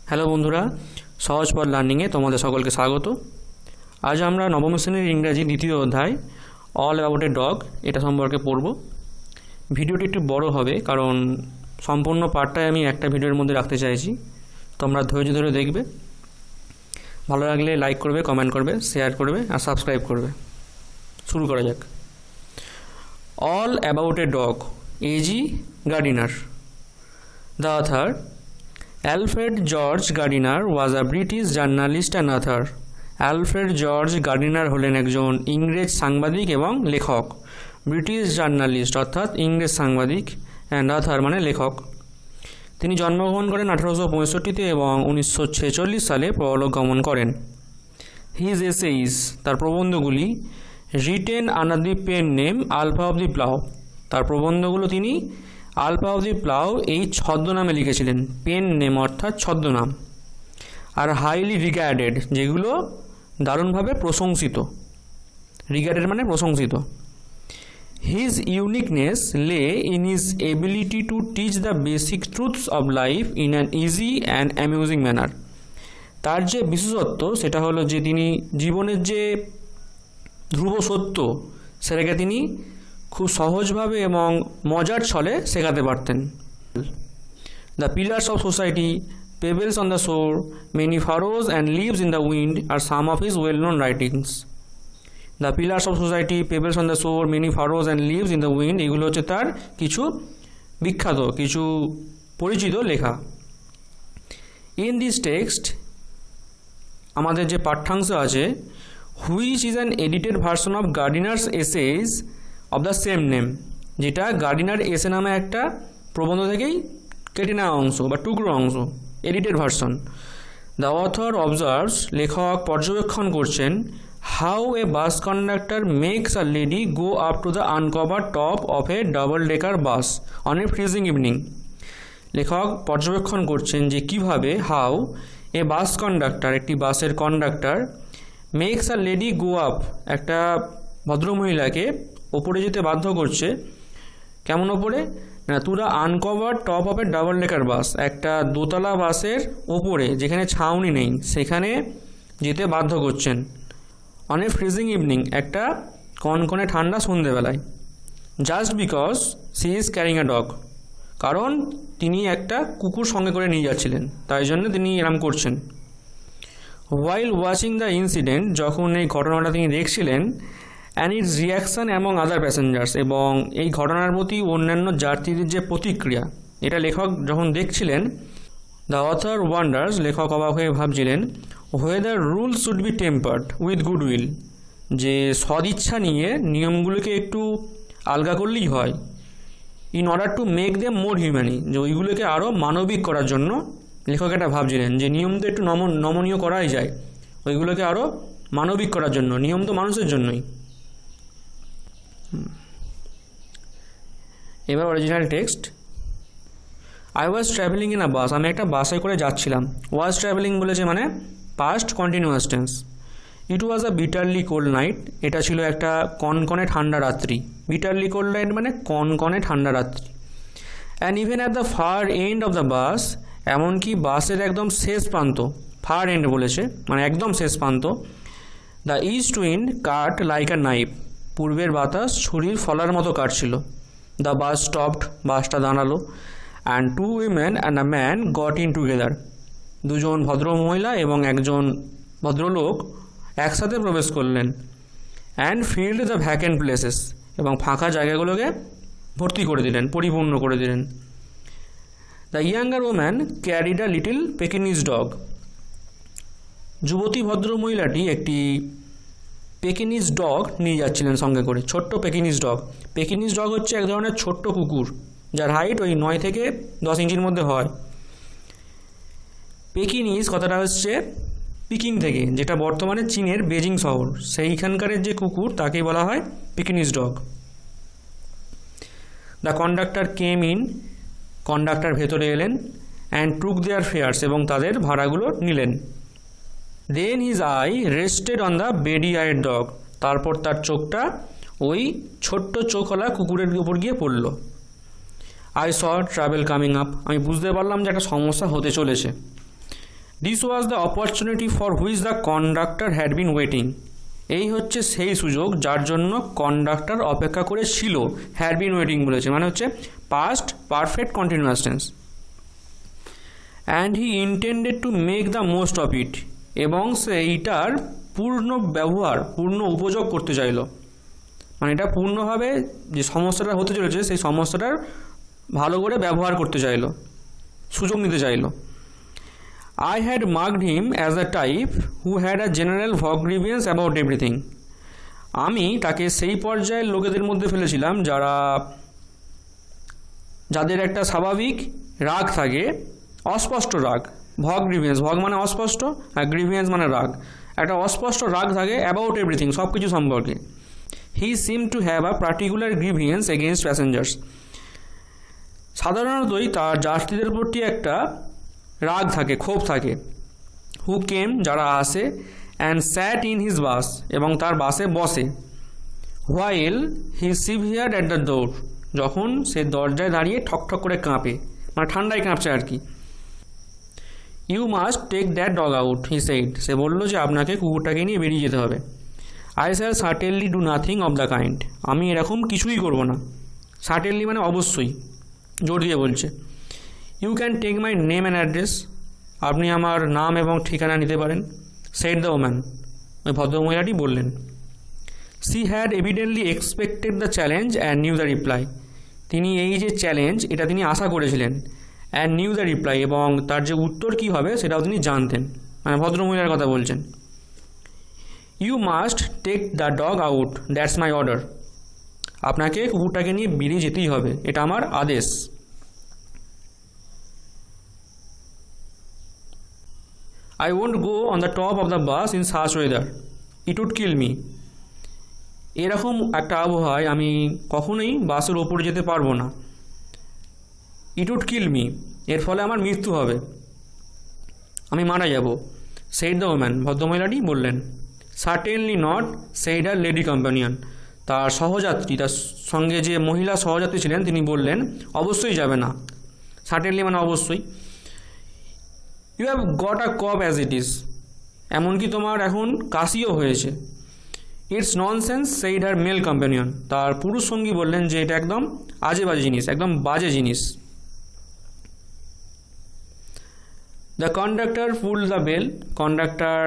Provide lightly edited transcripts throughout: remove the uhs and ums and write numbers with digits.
Hello বন্ধুরা, সহজ পথ লার্নিংয়ে তোমাদের সকলকে স্বাগত। আজ আমরা নবম শ্রেণীর ইংরাজি দ্বিতীয় অধ্যায় অল অ্যাবাউট এ ডগ এটা সম্পর্কে পড়ব। ভিডিওটি একটু বড় হবে কারণ সম্পূর্ণ পার্টটাই আমি একটা ভিডিওর মধ্যে রাখতে চাইছি। তোমরা ধৈর্য ধরে দেখবে, ভালো লাগলে লাইক করবে, কমেন্ট করবে, শেয়ার করবে আর সাবস্ক্রাইব করবে। শুরু করা যাক। All about a dog, AG Gardiner. The author Alfred George Gardiner was a British journalist and author. Alfred George Gardiner হলেন একজন ইংরেজ সাংবাদিক এবং লেখক। ব্রিটিশ জার্নালিস্ট অর্থাৎ ইংরেজ সাংবাদিক, অ্যান্ড অথর মানে লেখক। তিনি জন্মগ্রহণ করেন 1865-তে এবং 1946 সালে পরলোক গমন করেন। হিজ এসেইজ, তার প্রবন্ধগুলি, written under the pen name Alpha of the Plough, তার প্রবন্ধগুলো তিনি আলফা অফ দি প্লাউ এই ছদ্মনামে লিখেছিলেন। পেন নেম অর্থাৎ ছদ্মনাম। আর হাইলি রিগার্ডেড, যেগুলো দারুণভাবে প্রশংসিত। রিগার্ডেড মানে প্রশংসিত। হিজ ইউনিকনেস লে in his ability to teach the basic truths of life in an easy and amusing manner. তার যে বিশেষত্ব সেটা হলো যে তিনি জীবনের যে ধ্রুব সত্য সেটাকে তিনি খুব সহজভাবে এবং মজার ছলে শেখাতে পারতেন। The pillars of society, pebbles on the shore, many furrows and leaves in the wind are some of his well known writings. The pillars of society, pebbles on the shore, many furrows and leaves in the wind, এগুলো হচ্ছে তার কিছু বিখ্যাত, কিছু পরিচিত লেখা। In this text, আমাদের যে পাঠ্যাংশ আছে, which is an edited version of Gardiner's essays of the same name, যেটা গার্ডিনার এসে নামে একটা প্রবন্ধ থেকেই কেটে নেওয়া অংশ বা টুকরো অংশ, edited version. The author observes, লেখক পর্যবেক্ষণ করছেন, how a bus conductor makes a lady go up to the uncover top of a double decker bus on a freezing evening. লেখক পর্যবেক্ষণ করছেন যে কিভাবে হাউ এ বাস কন্ডাক্টর, একটি বাসের conductor, makes a lady go up, একটা ভদ্রমহিলাকে ওপরে যেতে বাধ্য করছে। কেমন ওপরে? না, to the uncover top of a double decker bus, একটা দোতলা বাসের ওপরে যেখানে ছাউনি নেই সেখানে যেতে বাধ্য করছেন। অন এ ফ্রিজিং ইভিনিং, একটা কনকনে ঠান্ডা সন্ধেবেলায়। Just because she is carrying a dog, কারণ তিনি একটা কুকুর সঙ্গে করে নিয়ে যাচ্ছিলেন, তাই জন্য তিনি এরম করছেন। হোয়াইল ওয়াচিং দ্য ইনসিডেন্ট, যখন এই ঘটনাটা তিনি দেখছিলেন, and it's reaction among other passengers, এবং এই ঘটনার প্রতি অন্যান্য যাত্রীদের যে প্রতিক্রিয়া, এটা লেখক যখন দেখছিলেন। দ্য অথর ওয়ান্ডার্স, লেখক অবাক হয়ে ভাবছিলেন, whether rules should be tempered with goodwill, যে সদিচ্ছা নিয়ে নিয়মগুলোকে একটু আলগা করলেই হয়। In order to make them more humanely, যে ওইগুলোকে আরও মানবিক করার জন্য লেখক এটা ভাবছিলেন যে নিয়ম তো একটু নমনীয় করাই যায়, ওইগুলোকে আরও মানবিক করার জন্য। নিয়ম তো মানুষের জন্যই। এবার original text. I was travelling in a bus, আমি একটা বাসে করে যাচ্ছিলাম। ওয়াজ ট্রাভেলিং বলেছে মানে past continuous tense. It was a bitterly cold night, এটা ছিল একটা কনকনে ঠান্ডা রাত্রি। বিটারলি কোল্ড নাইট মানে কনকনে ঠান্ডা রাত্রি। And even at the far end of the bus, এমনকি বাসের একদম শেষ প্রান্ত, ফার এন্ড বলেছে মানে একদম শেষ প্রান্ত। The east wind cut like a knife, পূর্বের বাতাস ছুরির ফলার মতো কাটছিল। দ্য বাস স্টপড, বাসটা দাঁড়ালো। And two women and a man got in together, দুজন ভদ্র মহিলা এবং একজন ভদ্রলোক একসাথে প্রবেশ করলেন। And filled the vacant places, এবং ফাঁকা জায়গাগুলোকে ভর্তি করে দিলেন, পরিপূর্ণ করে দিলেন। The younger woman carried a little Pekingese dog, যুবতী ভদ্র মহিলাটি একটি পেকিনিজ ডগ নিয়ে যাচ্ছিলেন সঙ্গে করে, ছোট্ট পেকিনিজ ডগ। পেকিনিজ ডগ হচ্ছে এক ধরনের ছোট্ট কুকুর যার হাইট ওই 9 থেকে 10 ইঞ্চির মধ্যে হয়। পেকিনিজ কথাটা হচ্ছে পিকিং থেকে, যেটা বর্তমানে চীনের বেজিং শহর, সেইখানকারের যে কুকুর তাকেই বলা হয় Pekingese dog. The conductor came in, conductor ভেতরে এলেন। অ্যান্ড টুক দেয়ার ফেয়ার্স, এবং তাদের ভাড়াগুলো নিলেন। Then his eye rested on the beady eyed dog, তারপর তার চোখটা ওই ছোট্ট চোখওয়ালা কুকুরের উপর গিয়ে পড়ল। I saw travel coming up, আমি বুঝতে পারলাম যে একটা সমস্যা হতে চলেছে। This was the opportunity for which the conductor had been waiting. এই হচ্ছে সেই সুযোগ যার জন্য কন্ডাক্টর অপেক্ষা করে ছিল। হ্যাড বিন ওয়েটিং বলেছে মানে হচ্ছে past perfect continuous tense. And he intended to make the most of it, এবং সে এইটার পূর্ণ ব্যবহার পূর্ণ উপযোগ করতে চাইল, মানে এটা পূর্ণভাবে যে সমস্যাটা হতে চলেছে সেই সমস্যাটার ভালো করে ব্যবহার করতে চাইল, সুযোগ নিতে চাইল। I had marked him as a type who had a general vague grievance about everything. আমি তাকে সেই পর্যায়ের লোকেদের মধ্যে ফেলেছিলাম যাদের একটা স্বাভাবিক রাগ থাকে, অস্পষ্ট রাগ। ভগ গ্রিভিয়েন্স, ভগ মানে অস্পষ্ট আর গ্রিভিয়েন্স মানে রাগ। একটা অস্পষ্ট রাগ থাকে অ্যাবাউট এভরিথিং, সব কিছু সম্পর্কে। He seem to have a particular grievance against passengers. সাধারণতই তার যাত্রীদের প্রতি একটা রাগ থাকে, ক্ষোভ থাকে। হু কেম, যারা আসে, অ্যান্ড স্যাট ইন হিজ বাস, এবং তার বাসে বসে। While he severe at the ডোর, যখন সে দরজায় দাঁড়িয়ে ঠকঠক করে কাঁপে, মানে ঠান্ডায় কাঁপছে আর কি। You must take that dog out, he said, সে বলল যে আপনাকে কুকুরটাকে নিয়ে বেরিয়ে যেতে হবে। I shall certainly do nothing of the kind, আমি এরকম কিছুই করব না। সার্টেনলি মানে অবশ্যই, জোর দিয়ে বলছে। You can take my name and address, আপনি আমার নাম এবং ঠিকানা নিতে পারেন। সেড দ্য ওম্যান, ওই ভদ্রমহিলাটি বললেন। She had evidently expected the challenge and new the reply, তিনি এই যে চ্যালেঞ্জ এটা তিনি আশা করেছিলেন। অ্যান্ড নিউ দ্য রিপ্লাই, এবং তার যে উত্তর কী হবে সেটাও তিনি জানতেন, মানে ভদ্রমহিলার কথা বলছেন। You must take the dog out, that's my order, আপনাকে কুকুরটাকে নিয়ে বেরিয়ে যেতেই হবে, এটা আমার আদেশ। I won't go on the top of the bus in such weather, it would kill me. এরকম একটা আবহাওয়ায় আমি কখনোই বাসের ওপরে যেতে পারবো না। It would kill me, এর ফলে আমার মৃত্যু হবে, আমি মারা যাব। said the woman, ভদ্রমহিলাটি বললেন। Certainly not, said her lady companion, তার সহযাত্রী, তার সঙ্গে যে মহিলা সহযাত্রী ছিলেন তিনি বললেন অবশ্যই যাবে না। Certainly মানে অবশ্যই। You have got a cough as it is, এমনকি তোমার এখন কাশিও হয়েছে। It's nonsense, said her male companion, তার পুরুষ সঙ্গী বললেন যে এটা একদম আজে বাজে জিনিস, একদম বাজে জিনিস। The conductor pull the bell, conductor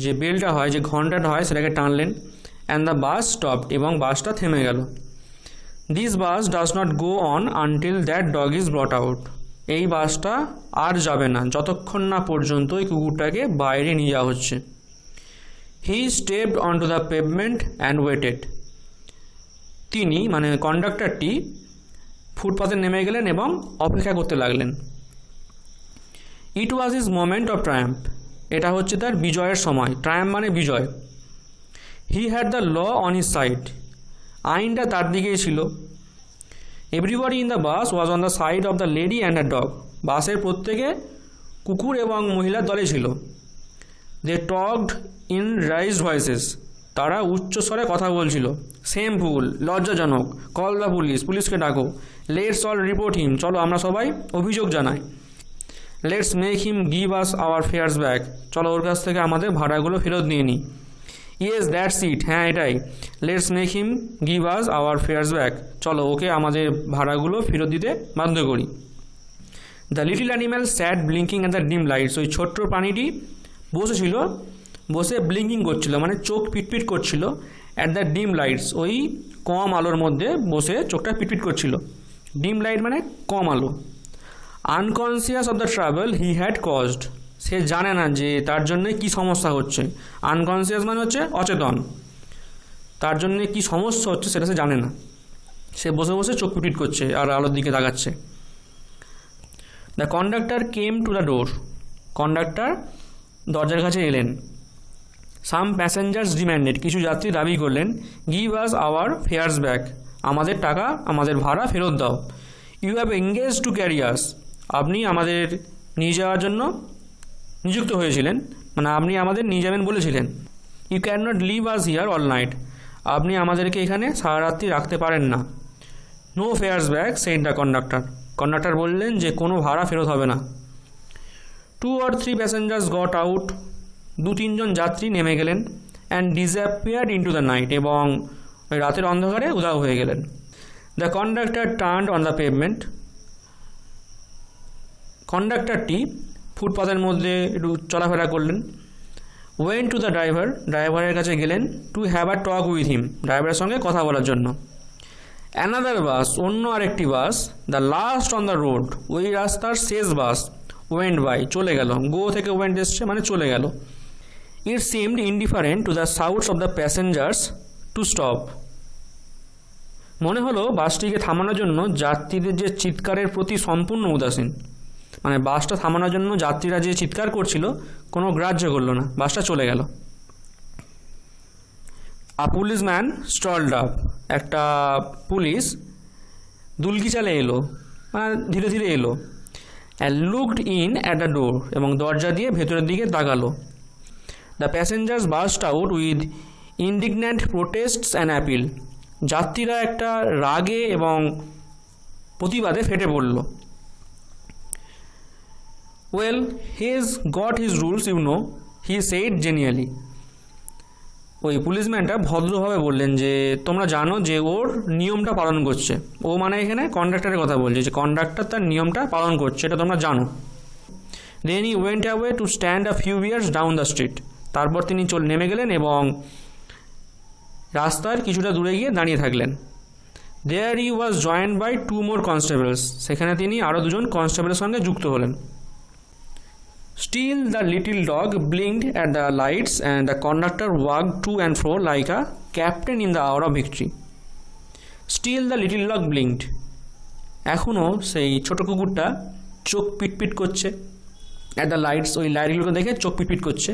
যে বেলটা হয়, যে ঘন্টাটা হয় সেটাকে টানলেন। অ্যান্ড দ্য বাস স্টপড, এবং বাসটা থেমে গেল। This bus does not go on until that dog is brought out, এই বাসটা আর যাবে না যতক্ষণ না পর্যন্ত এই কুকুরটাকে বাইরে নিয়ে যাওয়া হচ্ছে। He stepped on to the pavement and waited, তিনি মানে কন্ডাক্টরটি ফুটপাথে নেমে গেলেন এবং অপেক্ষা করতে লাগলেন। It was his moment of triumph, এটা হচ্ছে তার বিজয়ের সময়। ট্রায়াম্প মানে বিজয়। He had the law on his side, আইনটা তার দিকেই ছিল। Everybody in the bus was on the side of the lady and a dog, বাসের প্রত্যেকে কুকুর এবং মহিলার দলে ছিল। They talked in raised voices, তারা উচ্চস্বরে কথা বলছিল। সেম ফুল, লজ্জাজনক। কল দ্য পুলিশ, পুলিশকে ডাকো। লেটস অল রিপোর্ট হিম, চলো আমরা সবাই অভিযোগ জানাই। Let's make him give us our fares back, চলো ওর কাছ থেকে আমাদের ভাড়াগুলো ফেরত নিয়ে নিই। ইয়েস দ্যাটস ইট, হ্যাঁ এটাই। Let's make him give us our fares back, চলো ওকে আমাদের ভাড়াগুলো ফেরত দিতে বাধ্য করি। The little animal sat blinking at the dim lights, ওই ছোট্ট প্রাণীটি বসেছিল, বসে ব্লিঙ্কিং করছিল মানে চোখ পিটপিট করছিল। অ্যাট দ্য ডিম লাইটস, ওই কম আলোর মধ্যে বসে চোখটা পিটপিট করছিল। ডিম লাইট মানে কম আলো। Unconscious of the trouble he had caused, সে জানে না যে তার জন্যে কী সমস্যা হচ্ছে। আনকনসিয়াস মানে হচ্ছে অচেতন, তার জন্যে কী সমস্যা হচ্ছে সেটা সে জানে না। সে বসে বসে চোখ পিটপিট করছে আর আলোর দিকে তাকাচ্ছে। The conductor came to the door, conductor দরজার কাছে এলেন। সাম প্যাসেঞ্জার্স ডিম্যান্ডেড, কিছু যাত্রী দাবি করলেন। Give us our fares back, আমাদের টাকা, আমাদের ভাড়া ফেরত দাও। You have engage to carry us, আপনি আমাদের নিয়ে যাওয়ার জন্য নিযুক্ত হয়েছিলেন, মানে আপনি আমাদের নিয়ে যাবেন বলেছিলেন। You can not leave us here all night, আপনি আমাদেরকে এখানে সারা রাত্রি রাখতে পারেন না। No fares back, said the conductor, conductor বললেন যে কোনো ভাড়া ফেরত হবে না। 2 or 3 প্যাসেঞ্জার্স গট আউট, 2-3 যাত্রী নেমে গেলেন, and disappeared into the night, এবং ওই রাতের অন্ধকারে উধাও হয়ে গেলেন। The conductor turned on the pavement, কন্ডাক্টরটি ফুটপাথের মধ্যে একটু চলাফেরা করলেন। ওয়েন্ট টু দ্য ড্রাইভার, ড্রাইভারের কাছে গেলেন, to have a talk with him, ড্রাইভারের সঙ্গে কথা বলার জন্য। অ্যানাদার বাস, অন্য আরেকটি bus, the last on the road, ওই রাস্তার শেষ বাস, ওয়েন্ট বাই, চলে গেল, গো থেকে ওয়েন্ট এসছে মানে চলে গেল। ইট seemed indifferent to the sounds of the passengers to stop, মনে হলো বাসটিকে থামানোর জন্য যাত্রীদের যে চিৎকারের প্রতি সম্পূর্ণ উদাসীন, মানে বাসটা থামানোর জন্য যাত্রীরা যে চিৎকার করছিল কোনো গ্রাহ্য করলো না, বাসটা চলে গেল। আ পুলিশম্যান স্টলড আপ, একটা পুলিশ দুলকি চালে এলো, মানে ধীরে ধীরে এলো। And looked in at the door, এবং দরজা দিয়ে ভেতরের দিকে তাকালো। The passengers burst out with indignant protests and appeal, যাত্রীরা একটা রাগে এবং প্রতিবাদে ফেটে পড়ল। Well, he is got his rules you know, he said genially, ওই পুলিশম্যানটা ভদ্রভাবে বললেন যে তোমরা জানো যে ওর নিয়মটা পালন করছে, ও মানে এখানে কন্ডাক্টরের কথা বলছে, যে কন্ডাক্টর তার নিয়মটা পালন করছে, এটা তোমরা জানো। Then he went away to stand a few yards down the street, তারপর তিনি নেমে গেলেন এবং রাস্তার কিছুটা দূরে গিয়ে দাঁড়িয়ে থাকলেন। দেয়ার হি ওয়াজ জয়েন্ড বাই 2 more কনস্টেবলস, সেখানে তিনি আরও 2 কনস্টেবলের সঙ্গে যুক্ত হলেন। Still the little dog blinked at the lights and the conductor walked to and fro like a captain in the hour of victory. Still the little dog blinked, এখনও সেই ছোট কুকুরটা চোখ পিটপিট করছে। at the lights, ওই লাইটগুলোকে দেখে চোখ পিটপিট করছে।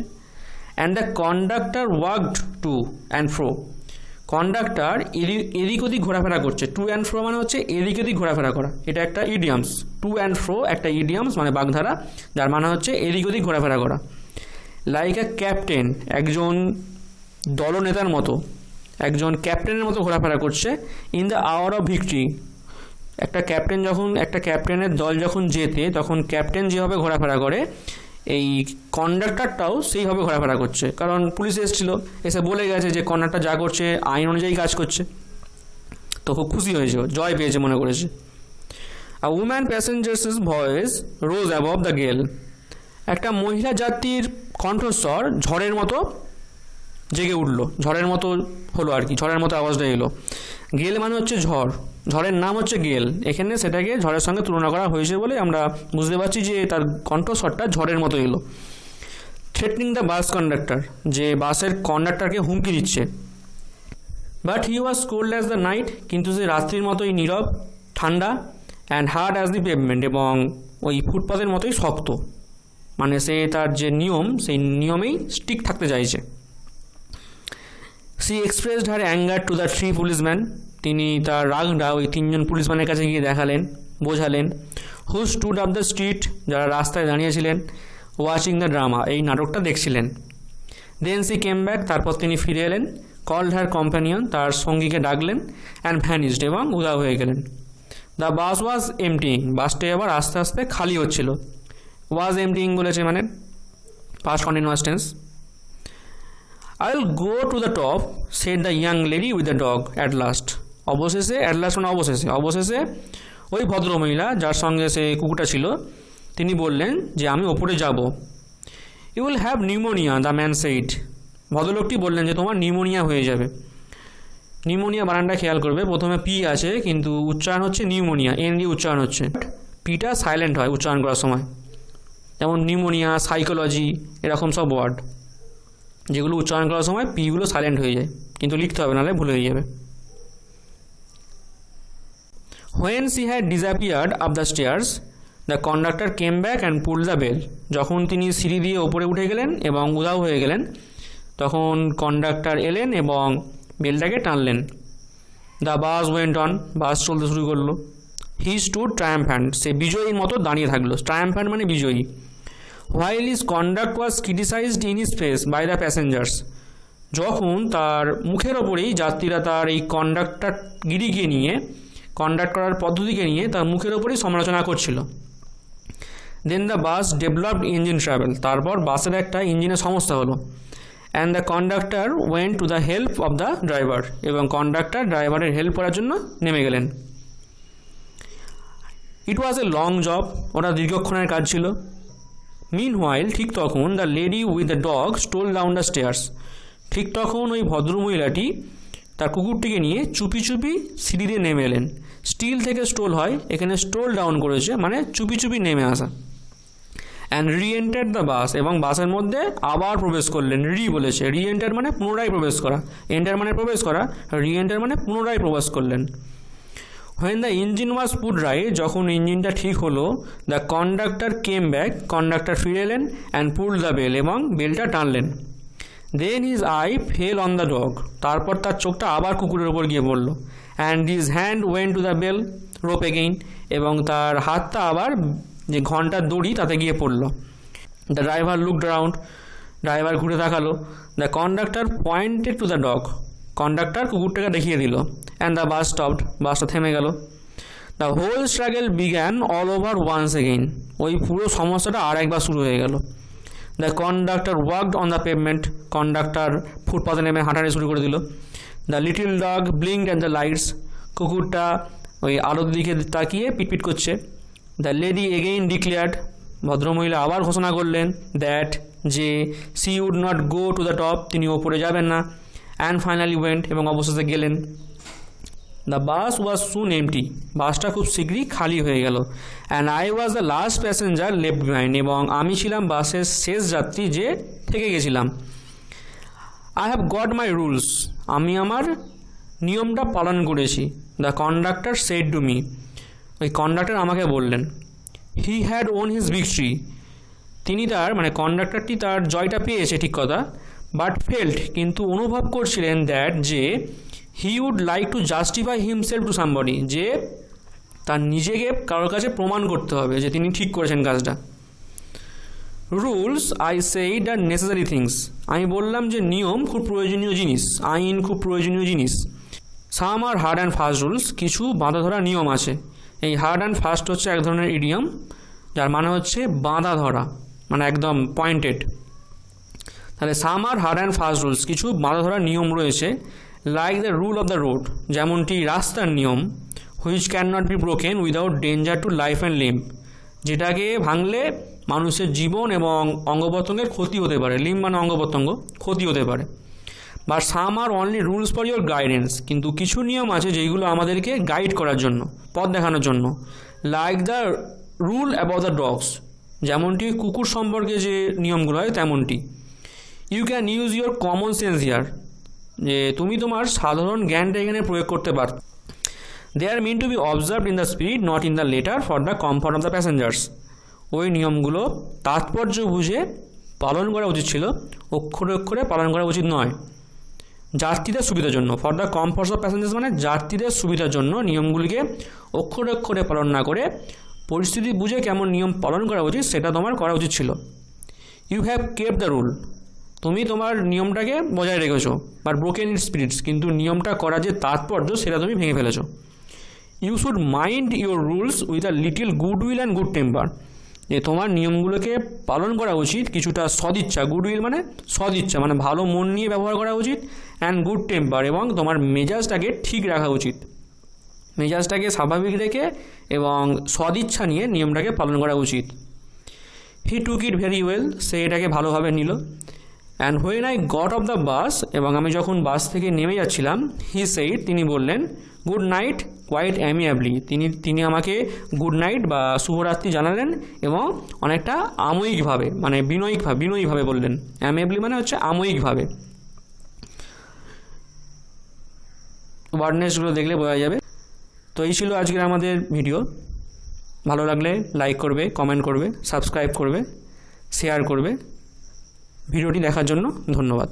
and the conductor walked to and fro, conductor এদিক ওদিক ঘোরাফেরা করছে। টু অ্যান্ড ফ্রো মানে হচ্ছে এদিক ওদিক ঘোরাফেরা করা, এটা একটা ইডিয়ামস। টু অ্যান্ড ফ্রো একটা ইডিয়ামস মানে বাগধারা, যার মানে হচ্ছে এদিক ওদিক ঘোরাফেরা করা। লাইক এ ক্যাপ্টেন, একজন দলনেতার মতো, একজন ক্যাপ্টেনের মতো ঘোরাফেরা করছে। In the hour of victory, একটা ক্যাপ্টেনের দল যখন জেতে তখন ক্যাপ্টেন যেভাবে ঘোরাফেরা করে, এই কন্ডাক্টরটাও সেইভাবে ঘোরাফেরা করছে, কারণ পুলিশ এসেছিল, এসে বলে গেছে যে কন্ডাক্টর যা করছে আইন অনুযায়ী কাজ করছে, তো খুব খুশি হয়েছে, জয় পেয়েছে মনে করেছে। A woman passenger's voice rose above the gale, একটা মহিলা যাত্রীর কণ্ঠস্বর ঝড়ের মতো জেগে উঠলো, ঝড়ের মতো হলো আর কি, ঝড়ের মতো আওয়াজটা এলো। গেল মানে হচ্ছে ঝড়, ঝড়ের নাম হচ্ছে গেল, এখানে সেটাকে ঝড়ের সঙ্গে তুলনা করা হয়েছে বলে আমরা বুঝতে পারছি যে তার কণ্ঠস্বরটা ঝড়ের মতো এলো। থ্রেটনিং দ্য বাস কন্ডাক্টর, যে বাসের কন্ডাক্টরকে হুমকি দিচ্ছে। But he was cold as the night, কিন্তু সে রাত্রির মতোই নীরব, ঠান্ডা। And hard as the pavement, এবং ওই ফুটপাথের মতোই শক্ত, মানে সে তার যে নিয়ম সেই নিয়মেই স্টিক থাকতে চাইছে। She expressed her anger to the 3 policeman, তিনি তার রাগটা ওই 3 পুলিশম্যানের কাছে গিয়ে দেখালেন, বোঝালেন। হু স্টুড আপ দ্য স্ট্রিট, যারা রাস্তায় দাঁড়িয়েছিলেন। ওয়াচিং দ্য ড্রামা, এই নাটকটা দেখছিলেন। দেন সি কেম ব্যাক, তারপর তিনি ফিরে এলেন। কল্ড হার কম্প্যানিয়ন, তার সঙ্গীকে ডাকলেন। অ্যান্ড ভ্যানিশড, এবং উধাও হয়ে গেলেন। দ্য বাস ওয়াজ এমটিং, বাসটি আবার আস্তে আস্তে খালি হচ্ছিল। ওয়াজ এমটিং বলেছে মানে past continuous tense. I will go to the top, said the young lady with the dog at last, অবশেষে, অ্যাট লাস্ট মানে অবশেষে ওই ভদ্রমহিলা যার সঙ্গে সে কুকুরটা ছিল তিনি বললেন যে আমি ওপরে যাব। You will have pneumonia, the man said, ভদ্রলোকটি বললেন যে তোমার নিউমোনিয়া হয়ে যাবে। নিউমোনিয়া বানানটা খেয়াল করবে, প্রথমে পি আছে কিন্তু উচ্চারণ হচ্ছে নিউমোনিয়া, এন দিয়ে উচ্চারণ হচ্ছে, পিটা সাইলেন্ট হয় উচ্চারণ করার সময়। যেমন নিউমোনিয়া, সাইকোলজি, এরকম সব ওয়ার্ড যেগুলো উচ্চারণ করার সময় পিগুলো সাইলেন্ট হয়ে যায়, কিন্তু লিখতে হবে নাহলে ভুল হয়ে যাবে। When she had disappeared up the stairs, the conductor came back and pull the bell, যখন তিনি সিঁড়ি দিয়ে ওপরে উঠে গেলেন এবং উধাও হয়ে গেলেন তখন কন্ডাক্টর এলেন এবং বেলটাকে টানলেন। দ্য বাস ওয়েন্ট অন, বাস চলতে শুরু করলো। হি স্টুড ট্রায়াম্ফ্যান্ট, সে বিজয়ীর মতো দাঁড়িয়ে থাকলো। ট্রায়াম্ফ্যান্ট মানে বিজয়ী। While his conduct was criticised in his face by the passengers, যখন তার মুখের ওপরেই যাত্রীরা তার এই কন্ডাক্ট করার পদ্ধতিকে নিয়ে তার মুখের ওপরেই সমালোচনা করছিল। Then the bus developed engine trouble, তারপর বাসের একটা ইঞ্জিনের সমস্যা হলো। And the conductor went to the help of the driver, এবং কন্ডাক্টর ড্রাইভারের হেল্প করার জন্য নেমে গেলেন। ইট ওয়াজ এ লং জব, ওটা দীর্ঘক্ষণের কাজ ছিল। মিন হোয়াইল, ঠিক তখন the lady with the dog stole down the stairs, ঠিক তখন ওই ভদ্রমহিলাটি তার কুকুরটিকে নিয়ে চুপি চুপি সিঁড়ি দিয়ে নেমে এলেন। স্টিল থেকে স্টোল হয়, এখানে স্টোল ডাউন করেছে মানে চুপি চুপি নেমে আসা। অ্যান্ড রি এন্টার দ্য বাস, এবং বাসের মধ্যে আবার প্রবেশ করলেন। রি বলেছে, রি এন্টার মানে পুনরায় প্রবেশ করা, এন্টার মানে প্রবেশ করা, রি এন্টার মানে পুনরায় প্রবেশ করলেন। When the engine was put right, যখন ইঞ্জিনটা ঠিক হলো, the conductor came back, conductor ফিরে এলেন। অ্যান্ড পুল দ্য বেল, এবং বেলটা টানলেন। Then his eye fell on the dog, তারপর তার চোখটা আবার কুকুরের ওপর গিয়ে পড়লো। And his hand went to the bell rope again, এবং তার হাতটা আবার যে ঘন্টার দড়ি তাতে গিয়ে পড়লো। The driver looked around, driver ঘুরে তাকালো। The conductor pointed to the dog, conductor কুকুরটাকে দেখিয়ে দিল। অ্যান্ড দ্য বাস স্টপড, বাসটা থেমে গেল। The whole struggle began all over once again, ওই পুরো সমস্যাটা আর একবার শুরু হয়ে গেল। The conductor walked on the pavement, conductor ফুটপাথে নেমে হাঁটাহাঁটি শুরু করে দিল। The little dog blinked at the lights, কুকুরটা ওই আলোর দিকে তাকিয়ে পিটপিট করছে। দ্য লেডি এগেইন ডিক্লেয়ার্ড, ভদ্রমহিলা আবার ঘোষণা করলেন দ্যাট যে she would not go to the top, তিনি ওপরে যাবেন না। অ্যান্ড ফাইনালি ওয়েন্ট, এবং অবশেষে গেলেন। The bus was soon MT, বাসটা খুব শীঘ্রই খালি হয়ে গেল। And I was the last passenger left behind, এবং আমি ছিলাম বাসের শেষ যাত্রী যে থেকে গেছিলাম। I have got my rules, আমি আমার নিয়মটা পালন করেছি। The conductor said to me, ওই কন্ডাক্টর আমাকে বললেন। He had won his victory, তিনি তার মানে কন্ডাক্টরটি তার জয়টা পেয়েছে ঠিক কথা, বাট ফেল্ট, কিন্তু অনুভব করছিলেন দ্যাট যে he would like to justify himself to somebody, যে তার নিজেকে কারোর কাছে প্রমাণ করতে হবে যে তিনি ঠিক করেছেন কাজটা। Rules I said R necessary things, আমি বললাম যে নিয়ম খুব প্রয়োজনীয় জিনিস, আইন খুব প্রয়োজনীয় জিনিস। সাম আর হার্ড অ্যান্ড ফাস্ট রুলস, কিছু বাঁধা ধরা নিয়ম আছে। এই হার্ড অ্যান্ড ফাস্ট হচ্ছে এক ধরনের ইডিয়ম, যার মানে হচ্ছে বাঁধা ধরা, মানে একদম পয়েন্টেড। তাহলে সাম আর হার্ড অ্যান্ড ফাস্ট রুলস, কিছু বাঁধা ধরা নিয়ম রয়েছে। Like the rule of the road, যেমনটি রাস্তার নিয়ম। Which can not be broken without danger to life and limb, যেটাকে ভাঙলে মানুষের জীবন এবং অঙ্গপ্রত্যঙ্গের ক্ষতি হতে পারে, লিম্ব মানে অঙ্গপ্রত্যঙ্গ, ক্ষতি হতে পারে। বা some are only rules for your guidance, কিন্তু কিছু নিয়ম আছে যেইগুলো আমাদেরকে গাইড করার জন্য, পথ দেখানোর জন্য। Like the rule about the dogs, যেমনটি কুকুর সম্পর্কে যে নিয়মগুলো হয় তেমনটি। You can use your common sense here, যে তুমি তোমার সাধারণ জ্ঞানটা এখানে প্রয়োগ করতে পার। They are mean to be observed in the spirit not in the letter for the comfort of the passengers, ওই নিয়মগুলো তাৎপর্য বুঝে পালন করা উচিত ছিল, অক্ষরে অক্ষরে পালন করা উচিত নয়, যাত্রীদের সুবিধার জন্য। ফর দ্য কমফর্টস অফ প্যাসেঞ্জার্স মানে যাত্রীদের সুবিধার জন্য নিয়মগুলিকে অক্ষরে অক্ষরে পালন না করে পরিস্থিতি বুঝে কেমন নিয়ম পালন করা উচিত সেটা তোমার করা উচিত ছিল। You have kept the rule, তুমি তোমার নিয়মটাকে বজায় রেখেছো, বাট ব্রোকেন ইট স্পিরিটস, কিন্তু নিয়মটা করা যে তাৎপর্য সেটা তুমি ভেঙে ফেলেছো। You should mind your rules with a little good will and good temper, যে তোমার নিয়মগুলোকে পালন করা উচিত কিছুটা সদিচ্ছা, গুড উইল মানে সদিচ্ছা, মানে ভালো মন নিয়ে ব্যবহার করা উচিত। অ্যান্ড গুড টেম্পার, এবং তোমার মেজাজটাকে ঠিক রাখা উচিত, মেজাজটাকে স্বাভাবিক রেখে এবং সদিচ্ছা নিয়ে নিয়মটাকে পালন করা উচিত। হি টুক ইট ভেরি ওয়েল, সে এটাকে ভালোভাবে নিল। And when I got off the বাস, এবং আমি যখন বাস থেকে নেমে যাচ্ছিলাম, হি সেইড, তিনি বললেন, গুড নাইট কোয়াইট অ্যামিয়াবলি, তিনি আমাকে গুড নাইট বা শুভরাত্রি জানালেন এবং অনেকটা আময়িকভাবে, মানে বিনয়ীভাবে বললেন। অ্যামিয়াবলি মানে হচ্ছে আময়িকভাবে, ওয়ার্ডনেসগুলো দেখলে বোঝা যাবে। তো এই ছিল আজকের আমাদের ভিডিও। ভালো লাগলে লাইক করবে, কমেন্ট করবে, সাবস্ক্রাইব করবে, শেয়ার করবে। ভিডিওটি দেখার জন্য ধন্যবাদ।